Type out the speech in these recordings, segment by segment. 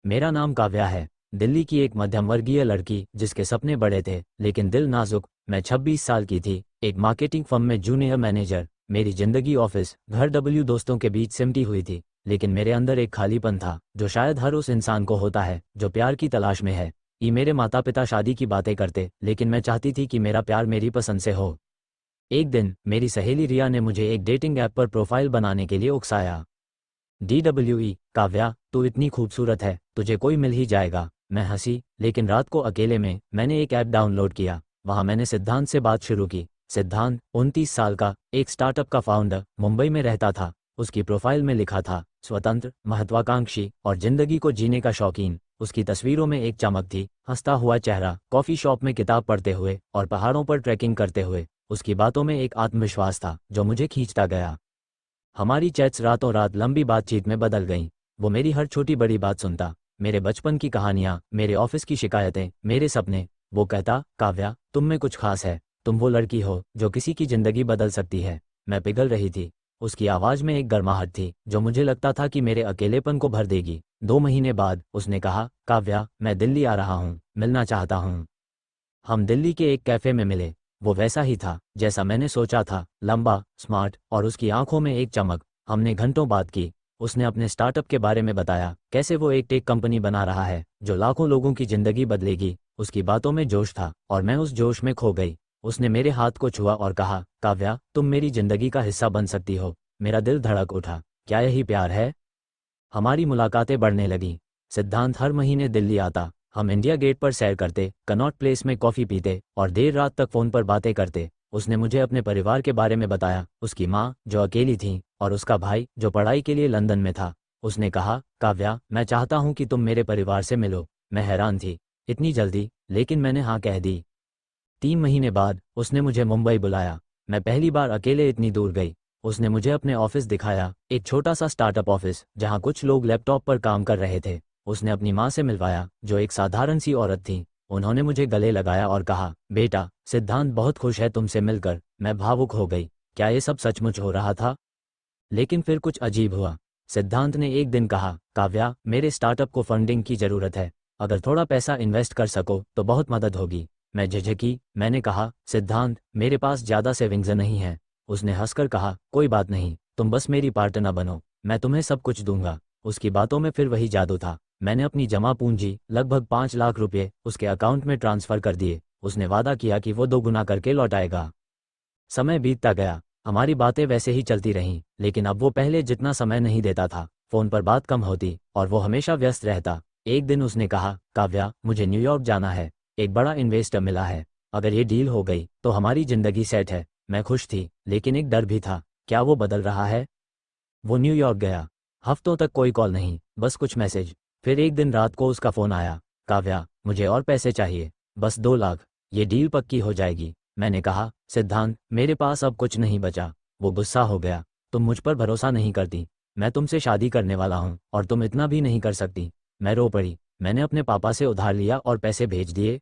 मेरा नाम काव्या है। दिल्ली की एक मध्यम वर्गीय लड़की जिसके सपने बड़े थे लेकिन दिल नाजुक। मैं 26 साल की थी, एक मार्केटिंग फर्म में जूनियर मैनेजर। मेरी जिंदगी ऑफिस घर दोस्तों के बीच सिमटी हुई थी, लेकिन मेरे अंदर एक खालीपन था जो शायद हर उस इंसान को होता है जो प्यार की तलाश में है। मेरे माता पिता शादी की बातें करते, लेकिन मैं चाहती थी कि मेरा प्यार मेरी पसंद से हो। एक दिन मेरी सहेली रिया ने मुझे एक डेटिंग ऐप पर प्रोफाइल बनाने के लिए उकसाया। काव्या, तू इतनी खूबसूरत है, तुझे कोई मिल ही जाएगा। मैं हंसी, लेकिन रात को अकेले में मैंने एक ऐप डाउनलोड किया। वहां मैंने सिद्धांत से बात शुरू की। सिद्धांत 29 साल का, एक स्टार्टअप का फाउंडर, मुंबई में रहता था। उसकी प्रोफाइल में लिखा था स्वतंत्र, महत्वाकांक्षी और जिंदगी को जीने का शौकीन। उसकी तस्वीरों में एक चमक थी, हंसता हुआ चेहरा, कॉफी शॉप में किताब पढ़ते हुए और पहाड़ों पर ट्रैकिंग करते हुए। उसकी बातों में एक आत्मविश्वास था जो मुझे खींचता गया। हमारी चैट्स रातों रात लंबी बातचीत में बदल गईं। वो मेरी हर छोटी बड़ी बात सुनता, मेरे बचपन की कहानियां, मेरे ऑफिस की शिकायतें, मेरे सपने। वो कहता, काव्या, तुम में कुछ खास है, तुम वो लड़की हो जो किसी की जिंदगी बदल सकती है। मैं पिघल रही थी। उसकी आवाज़ में एक गर्माहट थी जो मुझे लगता था कि मेरे अकेलेपन को भर देगी। 2 महीने बाद उसने कहा, काव्या, मैं दिल्ली आ रहा हूँ, मिलना चाहता हूँ। हम दिल्ली के एक कैफ़े में मिले। वो वैसा ही था जैसा मैंने सोचा था, लंबा, स्मार्ट और उसकी आंखों में एक चमक। हमने घंटों बात की। उसने अपने स्टार्टअप के बारे में बताया, कैसे वो एक टेक कंपनी बना रहा है जो लाखों लोगों की ज़िंदगी बदलेगी। उसकी बातों में जोश था और मैं उस जोश में खो गई। उसने मेरे हाथ को छुआ और कहा, काव्या, तुम मेरी ज़िंदगी का हिस्सा बन सकती हो। मेरा दिल धड़क उठा। क्या यही प्यार है? हमारी मुलाकातें बढ़ने लगीं। सिद्धांत हर महीने दिल्ली आता। हम इंडिया गेट पर सैर करते, कनॉट प्लेस में कॉफ़ी पीते और देर रात तक फ़ोन पर बातें करते। उसने मुझे अपने परिवार के बारे में बताया, उसकी माँ जो अकेली थी और उसका भाई जो पढ़ाई के लिए लंदन में था। उसने कहा, काव्या, मैं चाहता हूँ कि तुम मेरे परिवार से मिलो। मैं हैरान थी, इतनी जल्दी, लेकिन मैंने हाँ कह दी। 3 महीने बाद उसने मुझे मुंबई बुलाया। मैं पहली बार अकेले इतनी दूर गई। उसने मुझे अपने ऑफिस दिखाया, एक छोटा सा स्टार्टअप ऑफिस जहां कुछ लोग लैपटॉप पर काम कर रहे थे। उसने अपनी माँ से मिलवाया जो एक साधारण सी औरत थी। उन्होंने मुझे गले लगाया और कहा, बेटा, सिद्धांत बहुत खुश है तुमसे मिलकर। मैं भावुक हो गई। क्या ये सब सचमुच हो रहा था? लेकिन फिर कुछ अजीब हुआ। सिद्धांत ने एक दिन कहा, काव्या, मेरे स्टार्टअप को फंडिंग की ज़रूरत है। अगर थोड़ा पैसा इन्वेस्ट कर सको तो बहुत मदद होगी। मैं झिझकी। मैंने कहा, सिद्धांत, मेरे पास ज़्यादा सेविंग्स नहीं है। उसने हंसकर कहा, कोई बात नहीं, तुम बस मेरी पार्टनर बनो, मैं तुम्हें सब कुछ दूंगा। उसकी बातों में फिर वही जादू था। मैंने अपनी जमा पूंजी, लगभग 5 लाख रुपये, उसके अकाउंट में ट्रांसफ़र कर दिए। उसने वादा किया कि वो 2 गुना करके लौटाएगा। समय बीतता गया। हमारी बातें वैसे ही चलती रहीं, लेकिन अब वो पहले जितना समय नहीं देता था। फ़ोन पर बात कम होती और वो हमेशा व्यस्त रहता। एक दिन उसने कहा, काव्या, मुझे न्यूयॉर्क जाना है। एक बड़ा इन्वेस्टर मिला है। अगर ये डील हो गई तो हमारी ज़िंदगी सेट है। मैं खुश थी, लेकिन एक डर भी था। क्या वो बदल रहा है? वो न्यूयॉर्क गया। हफ्तों तक कोई कॉल नहीं, बस कुछ मैसेज। फिर एक दिन रात को उसका फ़ोन आया, काव्या, मुझे और पैसे चाहिए, बस 2 लाख। ये डील पक्की हो जाएगी। मैंने कहा, सिद्धांत, मेरे पास अब कुछ नहीं बचा। वो गुस्सा हो गया, तुम मुझ पर भरोसा नहीं करती। मैं तुमसे शादी करने वाला हूँ और तुम इतना भी नहीं कर सकती। मैं रो पड़ी। मैंने अपने पापा से उधार लिया और पैसे भेज दिए।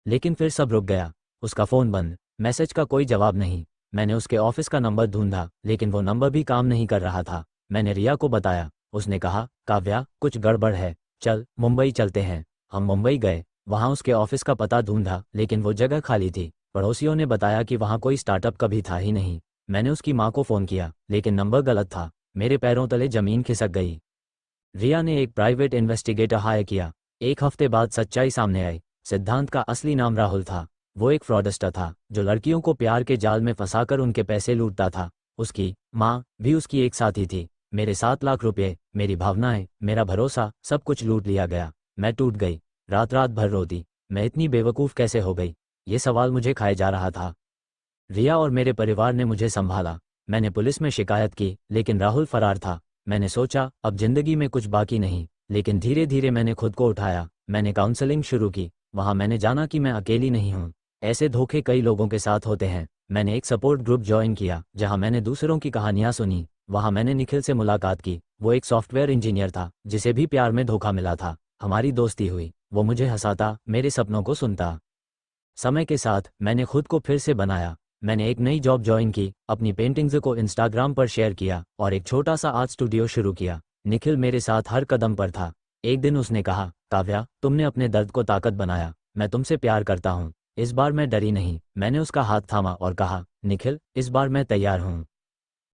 लेकिन फिर सब रुक गया। उसका फ़ोन बंद, मैसेज का कोई जवाब नहीं। मैंने उसके ऑफिस का नंबर ढूंढा, लेकिन वो नंबर भी काम नहीं कर रहा था। मैंने रिया को बताया। उसने कहा, काव्या, कुछ गड़बड़ है, चल मुंबई चलते हैं। हम मुंबई गए। वहाँ उसके ऑफिस का पता ढूंढा, लेकिन वो जगह खाली थी। पड़ोसियों ने बताया कि वहाँ कोई स्टार्टअप कभी था ही नहीं। मैंने उसकी माँ को फ़ोन किया, लेकिन नंबर गलत था। मेरे पैरों तले ज़मीन खिसक गई। रिया ने एक प्राइवेट इन्वेस्टिगेटर हायर किया। 1 हफ्ते बाद सच्चाई सामने आई। सिद्धांत का असली नाम राहुल था। वो एक फ्रॉडस्टर था जो लड़कियों को प्यार के जाल में फंसाकर उनके पैसे लूटता था। उसकी माँ भी उसकी एक साथी थी। मेरे 7 लाख रुपये, मेरी भावनाएं, मेरा भरोसा, सब कुछ लूट लिया गया। मैं टूट गई। रात रात भर रोती। मैं इतनी बेवकूफ़ कैसे हो गई? ये सवाल मुझे खाए जा रहा था। रिया और मेरे परिवार ने मुझे संभाला। मैंने पुलिस में शिकायत की, लेकिन राहुल फरार था। मैंने सोचा, अब जिंदगी में कुछ बाकी नहीं, लेकिन धीरे धीरे मैंने खुद को उठाया। मैंने काउंसलिंग शुरू की। वहाँ मैंने जाना कि मैं अकेली नहीं हूँ। ऐसे धोखे कई लोगों के साथ होते हैं। मैंने एक सपोर्ट ग्रुप ज्वाइन किया जहाँ मैंने दूसरों की कहानियाँ सुनी। वहाँ मैंने निखिल से मुलाकात की। वो एक सॉफ्टवेयर इंजीनियर था जिसे भी प्यार में धोखा मिला था। हमारी दोस्ती हुई। वो मुझे हंसाता, मेरे सपनों को सुनता। समय के साथ मैंने खुद को फिर से बनाया। मैंने एक नई जॉब ज्वाइन की, अपनी पेंटिंग्स को इंस्टाग्राम पर शेयर किया और एक छोटा सा आर्ट स्टूडियो शुरू किया। निखिल मेरे साथ हर कदम पर था। एक दिन उसने कहा, काव्या, तुमने अपने दर्द को ताकत बनाया, मैं तुमसे प्यार करता हूँ। इस बार मैं डरी नहीं, मैंने उसका हाथ थामा और कहा, निखिल, इस बार मैं तैयार हूँ।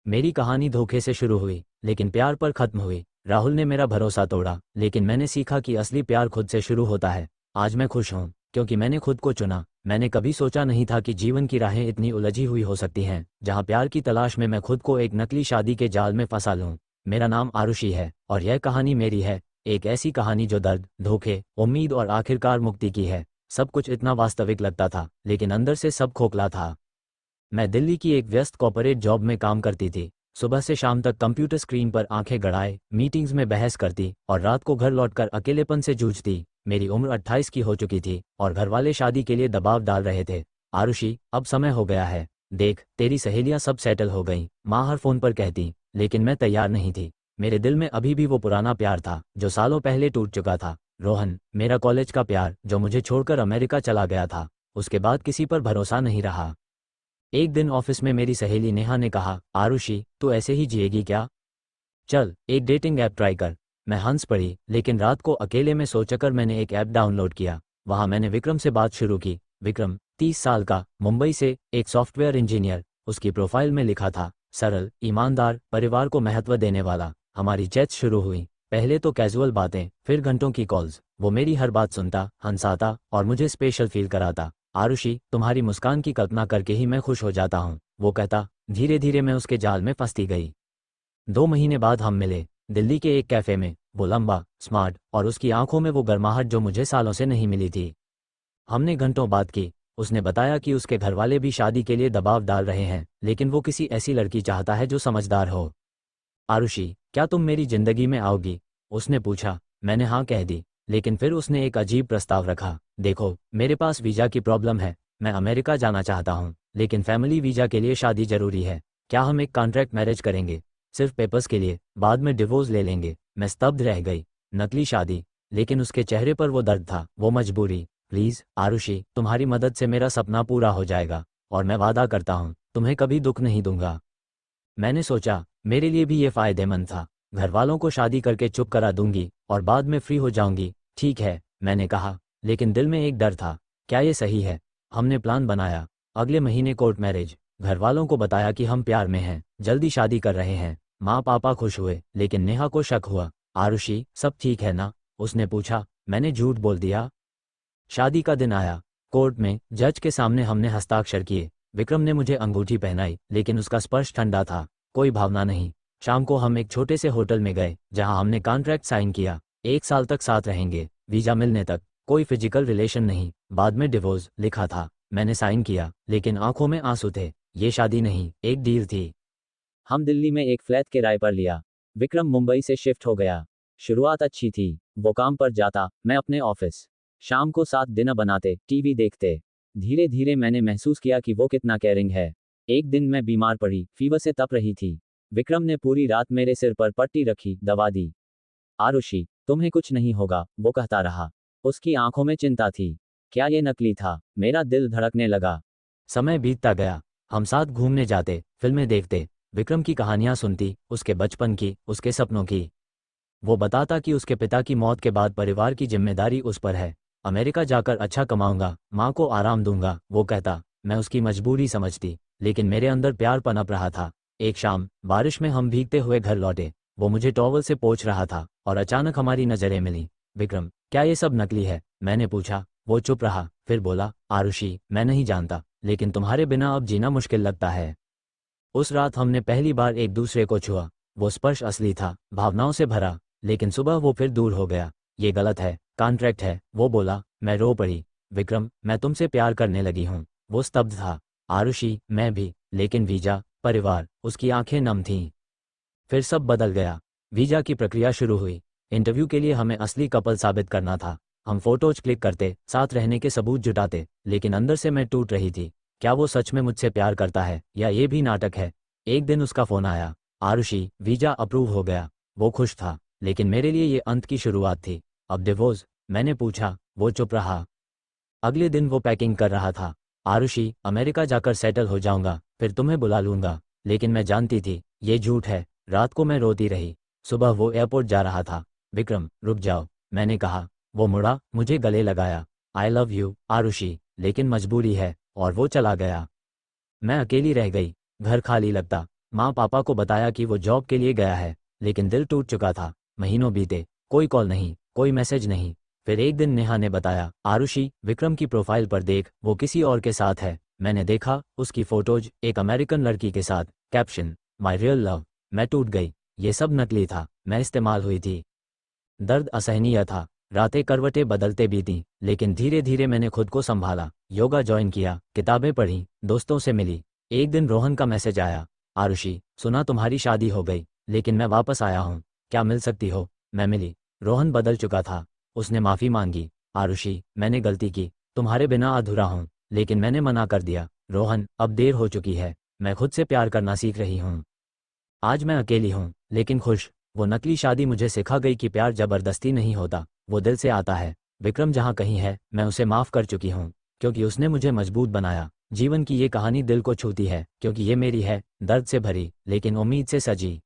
मेरी कहानी धोखे से शुरू हुई, लेकिन प्यार पर खत्म हुई। राहुल ने मेरा भरोसा तोड़ा, लेकिन मैंने सीखा कि असली प्यार खुद से शुरू होता है। आज मैं खुश हूँ, क्योंकि मैंने खुद को चुना। मैंने कभी सोचा नहीं था कि जीवन की राहें इतनी उलझी हुई हो सकती हैं, जहाँ प्यार की तलाश में मैं खुद को एक नकली शादी के जाल में फंसा लूँ। मेरा नाम आरुषि है, और यह कहानी मेरी है। एक ऐसी कहानी जो दर्द, धोखे, उम्मीद और आखिरकार मुक्ति की है। सब कुछ इतना वास्तविक लगता था, लेकिन अंदर से सब खोखला था। मैं दिल्ली की एक व्यस्त कॉर्पोरेट जॉब में काम करती थी। सुबह से शाम तक कंप्यूटर स्क्रीन पर आंखें गड़ाए मीटिंग्स में बहस करती और रात को घर लौटकर अकेलेपन से जूझती। मेरी उम्र 28 की हो चुकी थी और घरवाले शादी के लिए दबाव डाल रहे थे। आरुषि, अब समय हो गया है। देख, तेरी सहेलियां सब सेटल हो गईं, माँ हर फोन पर कहती। लेकिन मैं तैयार नहीं थी। मेरे दिल में अभी भी वो पुराना प्यार था जो सालों पहले टूट चुका था। रोहन, मेरा कॉलेज का प्यार जो मुझे छोड़कर अमेरिका चला गया था। उसके बाद किसी पर भरोसा नहीं रहा। एक दिन ऑफिस में मेरी सहेली नेहा ने कहा, आरुषि, तू ऐसे ही जिएगी क्या? चल, एक डेटिंग ऐप ट्राई कर। मैं हंस पड़ी, लेकिन रात को अकेले में सोचकर मैंने एक ऐप डाउनलोड किया। वहां मैंने विक्रम से बात शुरू की। विक्रम, 30 साल का, मुंबई से, एक सॉफ्टवेयर इंजीनियर। उसकी प्रोफाइल में लिखा था, सरल, ईमानदार, परिवार को महत्व देने वाला। हमारी चैट्स शुरू हुई। पहले तो कैजुअल बातें, फिर घंटों की कॉल्स। वो मेरी हर बात सुनता, हंसाता और मुझे स्पेशल फील कराता। आरुषि, तुम्हारी मुस्कान की कल्पना करके ही मैं खुश हो जाता हूँ, वो कहता। धीरे धीरे मैं उसके जाल में फंसती गई। 2 महीने बाद हम मिले, दिल्ली के एक कैफे में। वो लंबा, स्मार्ट, और उसकी आंखों में वो गर्माहट जो मुझे सालों से नहीं मिली थी। हमने घंटों बात की। उसने बताया कि उसके घरवाले भी शादी के लिए दबाव डाल रहे हैं, लेकिन वो किसी ऐसी लड़की चाहता है जो समझदार हो। आरुषि, क्या तुम मेरी जिंदगी में आओगी? उसने पूछा। मैंने हाँ कह दी, लेकिन फिर उसने एक अजीब प्रस्ताव रखा। देखो, मेरे पास वीज़ा की प्रॉब्लम है। मैं अमेरिका जाना चाहता हूँ, लेकिन फैमिली वीज़ा के लिए शादी जरूरी है। क्या हम एक कॉन्ट्रैक्ट मैरिज करेंगे? सिर्फ पेपर्स के लिए, बाद में डिवोर्स ले लेंगे। मैं स्तब्ध रह गई। नकली शादी, लेकिन उसके चेहरे पर वो दर्द था, वो मजबूरी। प्लीज़ आरुषि, तुम्हारी मदद से मेरा सपना पूरा हो जाएगा, और मैं वादा करता हूँ, तुम्हें कभी दुख नहीं दूंगा। मैंने सोचा, मेरे लिए भी ये फायदेमंद था। घर वालों को शादी करके चुप करा दूंगी और बाद में फ्री हो जाऊंगी। ठीक है, मैंने कहा, लेकिन दिल में एक डर था। क्या ये सही है? हमने प्लान बनाया। अगले महीने कोर्ट मैरिज। घर वालों को बताया कि हम प्यार में हैं, जल्दी शादी कर रहे हैं। माँ पापा खुश हुए, लेकिन नेहा को शक हुआ। आरुषि, सब ठीक है ना? उसने पूछा। मैंने झूठ बोल दिया। शादी का दिन आया। कोर्ट में जज के सामने हमने हस्ताक्षर किए। विक्रम ने मुझे अंगूठी पहनाई, लेकिन उसका स्पर्श ठंडा था, कोई भावना नहीं। शाम को हम एक छोटे से होटल में गए, जहां हमने कॉन्ट्रैक्ट साइन किया। 1 साल तक साथ रहेंगे, वीजा मिलने तक। कोई फिजिकल रिलेशन नहीं, बाद में डिवोर्स लिखा था। मैंने साइन किया, लेकिन आंखों में आंसू थे। ये शादी नहीं, एक डील थी। हम दिल्ली में एक फ्लैट किराए पर लिया। विक्रम मुंबई से शिफ्ट हो गया। शुरुआत अच्छी थी। वो काम पर जाता, मैं अपने ऑफिस। शाम को साथ डिनर बनाते, टीवी देखते। धीरे धीरे मैंने महसूस किया कि वो कितना केयरिंग है। एक दिन मैं बीमार पड़ी, फीवर से तप रही थी। विक्रम ने पूरी रात मेरे सिर पर पट्टी रखी, दवा दी। आरुषि, तुम्हें कुछ नहीं होगा, वो कहता रहा। उसकी आंखों में चिंता थी। क्या ये नकली था? मेरा दिल धड़कने लगा। समय बीतता गया। हम साथ घूमने जाते, फिल्में देखते, विक्रम की कहानियां सुनती, उसके बचपन की, उसके सपनों की। वो बताता कि उसके पिता की मौत के बाद परिवार की जिम्मेदारी उस पर है। अमेरिका जाकर अच्छा कमाऊंगा, माँ को आराम दूंगा, वो कहता। मैं उसकी मजबूरी समझती, लेकिन मेरे अंदर प्यार पनप रहा था। एक शाम, बारिश में हम भीगते हुए घर लौटे। वो मुझे टॉवल से पोंछ रहा था, और अचानक हमारी नजरें मिली। विक्रम, क्या ये सब नकली है? मैंने पूछा। वो चुप रहा, फिर बोला, आरुषि, मैं नहीं जानता, लेकिन तुम्हारे बिना अब जीना मुश्किल लगता है। उस रात हमने पहली बार एक दूसरे को छुआ। वो स्पर्श असली था, भावनाओं से भरा। लेकिन सुबह वो फिर दूर हो गया। ये गलत है, कॉन्ट्रैक्ट है, वो बोला। मैं रो पड़ी। विक्रम, मैं तुमसे प्यार करने लगी हूँ। वो स्तब्ध था। आरुषि, मैं भी, लेकिन वीजा, परिवार। उसकी आंखें नम थीं। फिर सब बदल गया। वीजा की प्रक्रिया शुरू हुई। इंटरव्यू के लिए हमें असली कपल साबित करना था। हम फोटोज क्लिक करते, साथ रहने के सबूत जुटाते, लेकिन अंदर से मैं टूट रही थी। क्या वो सच में मुझसे प्यार करता है, या ये भी नाटक है? एक दिन उसका फोन आया। आरुषि, वीजा अप्रूव हो गया। वो खुश था, लेकिन मेरे लिए ये अंत की शुरुआत थी। अब डिवोर्स? मैंने पूछा। वो चुप रहा। अगले दिन वो पैकिंग कर रहा था। आरुषि, अमेरिका जाकर सेटल हो जाऊंगा, फिर तुम्हें बुला लूंगा। लेकिन मैं जानती थी, ये झूठ है। रात को मैं रोती रही। सुबह वो एयरपोर्ट जा रहा था। विक्रम, रुक जाओ, मैंने कहा। वो मुड़ा, मुझे गले लगाया। आई लव यू आरुषि, लेकिन मजबूरी है, और वो चला गया। मैं अकेली रह गई। घर खाली लगता। माँ पापा को बताया कि वो जॉब के लिए गया है, लेकिन दिल टूट चुका था। महीनों बीते, कोई कॉल नहीं, कोई मैसेज नहीं। फिर एक दिन नेहा ने बताया, आरुषि, विक्रम की प्रोफाइल पर देख, वो किसी और के साथ है। मैंने देखा, उसकी फोटोज एक अमेरिकन लड़की के साथ, कैप्शन, माई रियल लव। मैं टूट गई। ये सब नकली था, मैं इस्तेमाल हुई थी। दर्द असहनीय था। रातें करवटें बदलते बीतीं, लेकिन धीरे धीरे मैंने खुद को संभाला। योगा ज्वाइन किया, किताबें पढ़ी, दोस्तों से मिली। एक दिन रोहन का मैसेज आया, आरुषि, सुना तुम्हारी शादी हो गई, लेकिन मैं वापस आया हूँ, क्या मिल सकती हो? मैं मिली। रोहन बदल चुका था। उसने माफ़ी मांगी। आरुषि, मैंने गलती की, तुम्हारे बिना अधूरा हूँ, लेकिन मैंने मना कर दिया। रोहन, अब देर हो चुकी है, मैं खुद से प्यार करना सीख रही हूँ। आज मैं अकेली हूँ, लेकिन खुश। वो नकली शादी मुझे सिखा गई कि प्यार जबरदस्ती नहीं होता, वो दिल से आता है। विक्रम जहाँ कहीं है, मैं उसे माफ़ कर चुकी हूँ, क्योंकि उसने मुझे मजबूत बनाया। जीवन की ये कहानी दिल को छूती है, क्योंकि ये मेरी है, दर्द से भरी, लेकिन उम्मीद से सजी।